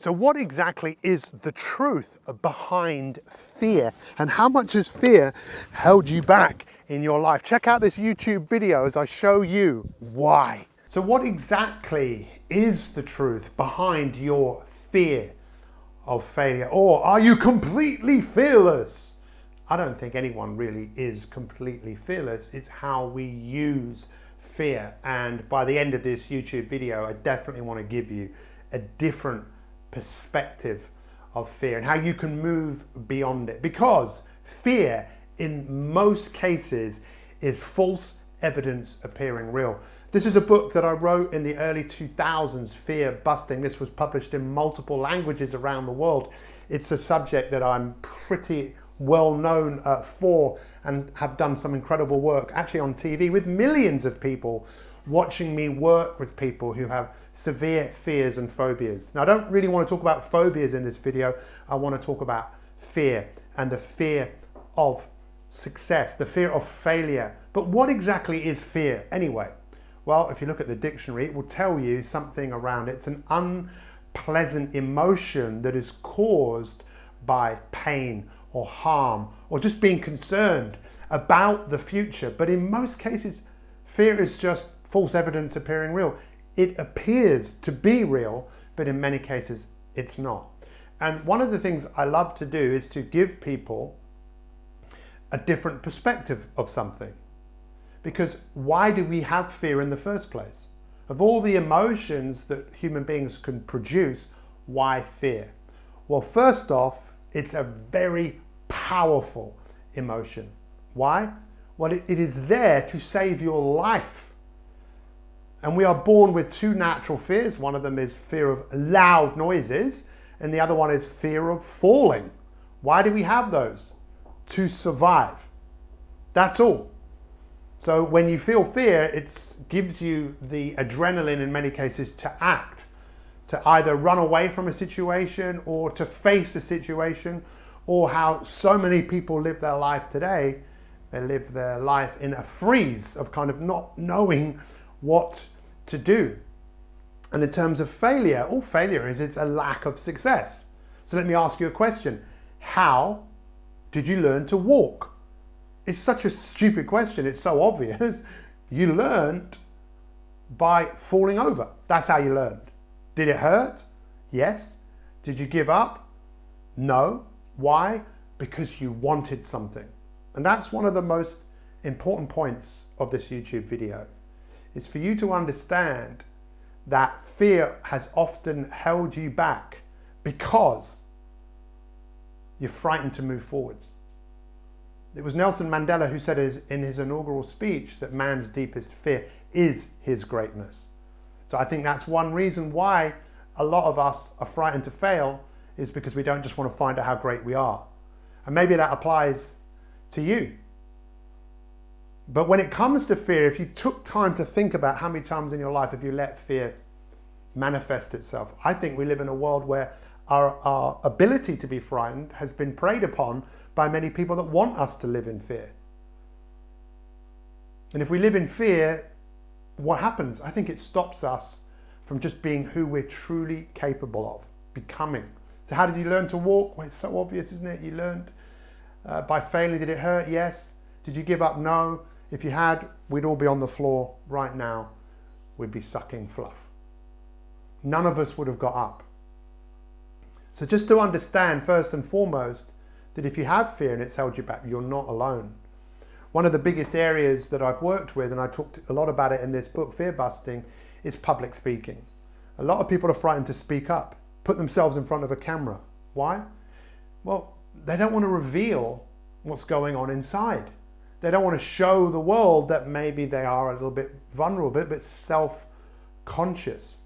So what exactly is the truth behind fear? And how much has fear held you back in your life? Check out this YouTube video as I show you why. So what exactly is the truth behind your fear of failure? Or are you completely fearless? I don't think anyone really is completely fearless. It's how we use fear. And by the end of this YouTube video, I definitely want to give you a different perspective of fear and how you can move beyond it, because fear in most cases is false evidence appearing real. This is a book that I wrote in the early 2000s, Fear Busting. This was published in multiple languages around the world. It's a subject that I'm pretty well known for and have done some incredible work actually on TV with millions of people watching me work with people who have severe fears and phobias. Now, I don't really want to talk about phobias in this video. I want to talk about fear and the fear of success, the fear of failure. But what exactly is fear anyway? Well, if you look at the dictionary, it will tell you something around it. It's an unpleasant emotion that is caused by pain or harm or just being concerned about the future. But in most cases, fear is just false evidence appearing real. It appears to be real, but in many cases it's not. And one of the things I love to do is to give people a different perspective of something. Because why do we have fear in the first place? Of all the emotions that human beings can produce, why fear? Well, first off, it's a very powerful emotion. Why? Well, it is there to save your life. And we are born with two natural fears. One of them is fear of loud noises, and the other one is fear of falling. Why do we have those? To survive. That's all. So when you feel fear, it gives you the adrenaline in many cases to act, to either run away from a situation or to face a situation, or how so many people live their life today. They live their life in a freeze of kind of not knowing what to do. And in terms of failure, all failure is, it's a lack of success. So let me ask you a question. How did you learn to walk? It's such a stupid question. It's so obvious. You learned by falling over. That's how you learned. Did it hurt? Yes. Did you give up? No. Why? Because you wanted something. And that's one of the most important points of this YouTube video. It's for you to understand that fear has often held you back because you're frightened to move forwards. It was Nelson Mandela who said in his inaugural speech that man's deepest fear is his greatness. So I think that's one reason why a lot of us are frightened to fail, is because we don't just want to find out how great we are. And maybe that applies to you. But when it comes to fear, if you took time to think about how many times in your life have you let fear manifest itself, I think we live in a world where our ability to be frightened has been preyed upon by many people that want us to live in fear. And if we live in fear, what happens? I think it stops us from just being who we're truly capable of becoming. So how did you learn to walk? Well, it's so obvious, isn't it? You learned by failing. Did it hurt? Yes. Did you give up? No. If you had, we'd all be on the floor right now. We'd be sucking fluff. None of us would have got up. So just to understand, first and foremost, that if you have fear and it's held you back, you're not alone. One of the biggest areas that I've worked with, and I talked a lot about it in this book, Fear Busting, is public speaking. A lot of people are frightened to speak up, put themselves in front of a camera. Why? Well, they don't want to reveal what's going on inside. They don't want to show the world that maybe they are a little bit vulnerable, a bit self-conscious.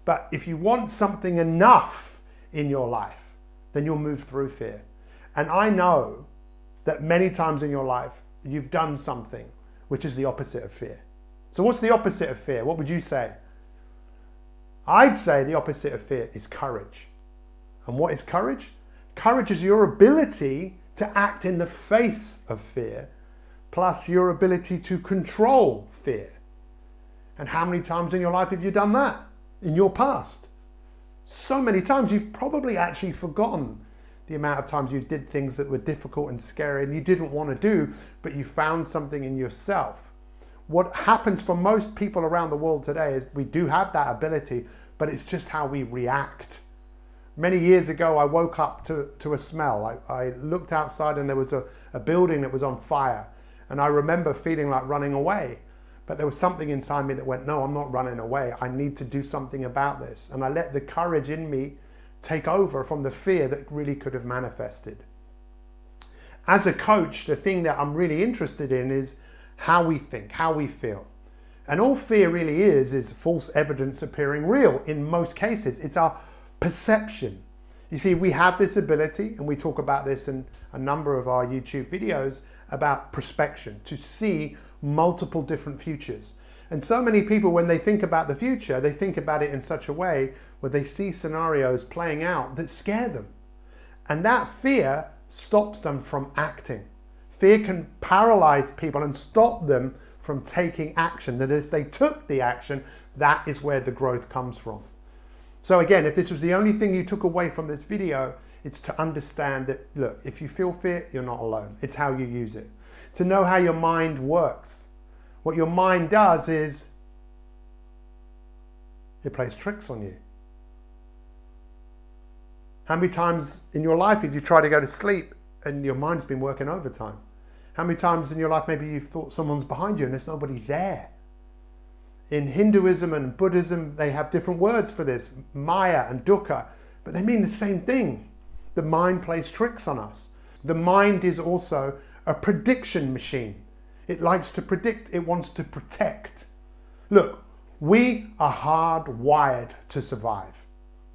But if you want something enough in your life, then you'll move through fear. And I know that many times in your life, you've done something which is the opposite of fear. So what's the opposite of fear? What would you say? I'd say the opposite of fear is courage. And what is courage? Courage is your ability to act in the face of fear, plus your ability to control fear. And how many times in your life have you done that in your past? so many times you've probably actually forgotten the amount of times you did things that were difficult and scary and you didn't want to do, but you found something in yourself. What happens for most people around the world today is we do have that ability, but it's just how we react. Many years ago, I woke up to a smell. I looked outside and there was a building that was on fire. And I remember feeling like running away. But there was something inside me that went, no, I'm not running away. I need to do something about this. And I let the courage in me take over from the fear that really could have manifested. As a coach, the thing that I'm really interested in is how we think, how we feel. And all fear really is false evidence appearing real. In most cases, it's our perception. You see, we have this ability, and we talk about this in a number of our YouTube videos, about prospection, to see multiple different futures. And so many people, when they think about the future, they think about it in such a way where they see scenarios playing out that scare them. And that fear stops them from acting. Fear can paralyze people and stop them from taking action, that if they took the action, that is where the growth comes from. So again, if this was the only thing you took away from this video, it's to understand that, look, if you feel fear, you're not alone. It's how you use it. To know how your mind works. What your mind does is it plays tricks on you. How many times in your life have you tried to go to sleep and your mind's been working overtime? How many times in your life maybe you've thought someone's behind you and there's nobody there? In Hinduism and Buddhism, they have different words for this, Maya and Dukkha, but they mean the same thing. The mind plays tricks on us. The mind is also a prediction machine. It likes to predict, it wants to protect. Look, we are hardwired to survive.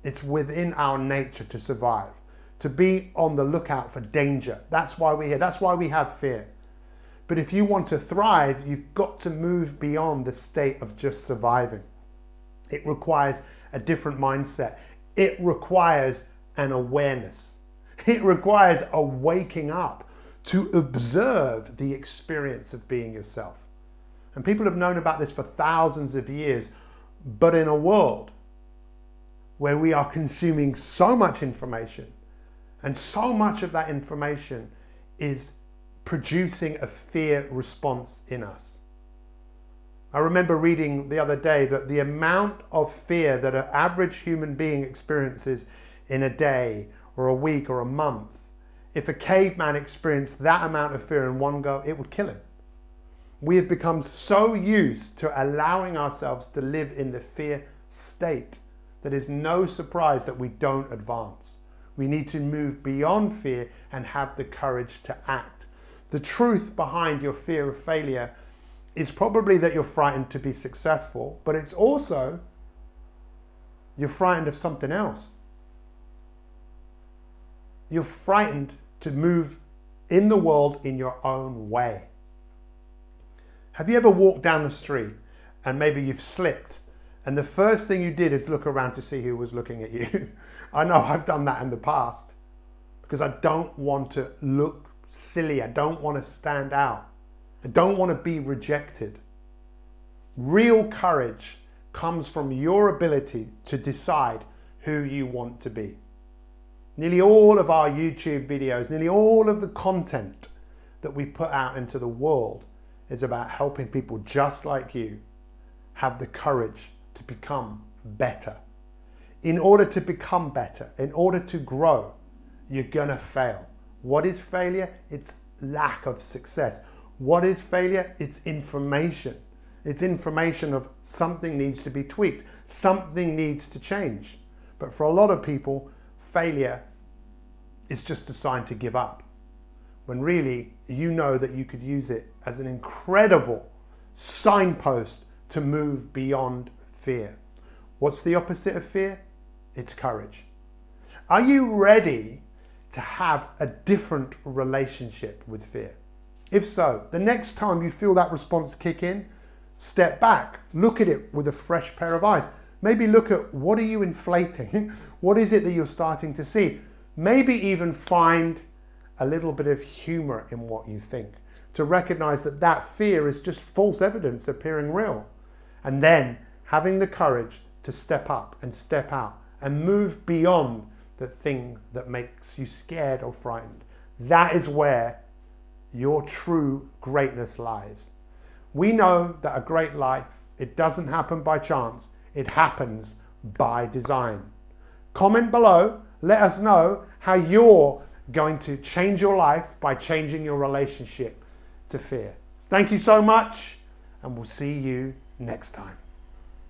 It's within our nature to survive, to be on the lookout for danger. That's why we're here, that's why we have fear. But if you want to thrive, you've got to move beyond the state of just surviving. It requires a different mindset. It requires an awareness. It requires a waking up to observe the experience of being yourself. And people have known about this for thousands of years, but in a world where we are consuming so much information, and so much of that information is producing a fear response in us. I remember reading the other day that the amount of fear that an average human being experiences in a day or a week or a month, if a caveman experienced that amount of fear in one go, it would kill him. We have become so used to allowing ourselves to live in the fear state that it's no surprise that we don't advance. We need to move beyond fear and have the courage to act. The truth behind your fear of failure is probably that you're frightened to be successful, but it's also you're frightened of something else. You're frightened to move in the world in your own way. Have you ever walked down the street and maybe you've slipped and the first thing you did is look around to see who was looking at you? I know I've done that in the past because I don't want to look silly. I don't want to stand out. I don't want to be rejected. Real courage comes from your ability to decide who you want to be. Nearly all of our YouTube videos, nearly all of the content that we put out into the world is about helping people just like you have the courage to become better. In order to become better, in order to grow, you're gonna fail. What is failure? It's lack of success. What is failure? It's information. It's information of something needs to be tweaked, something needs to change. But for a lot of people, failure is just a sign to give up. When really, you know that you could use it as an incredible signpost to move beyond fear. What's the opposite of fear? It's courage. Are you ready to have a different relationship with fear? If so, the next time you feel that response kick in, step back, look at it with a fresh pair of eyes. Maybe look at what are you inflating? What is it that you're starting to see? Maybe even find a little bit of humor in what you think, to recognize that that fear is just false evidence appearing real. And then having the courage to step up and step out and move beyond the thing that makes you scared or frightened. That is where your true greatness lies. We know that a great life, it doesn't happen by chance. It happens by design. Comment below. Let us know how you're going to change your life by changing your relationship to fear. Thank you so much, and we'll see you next time.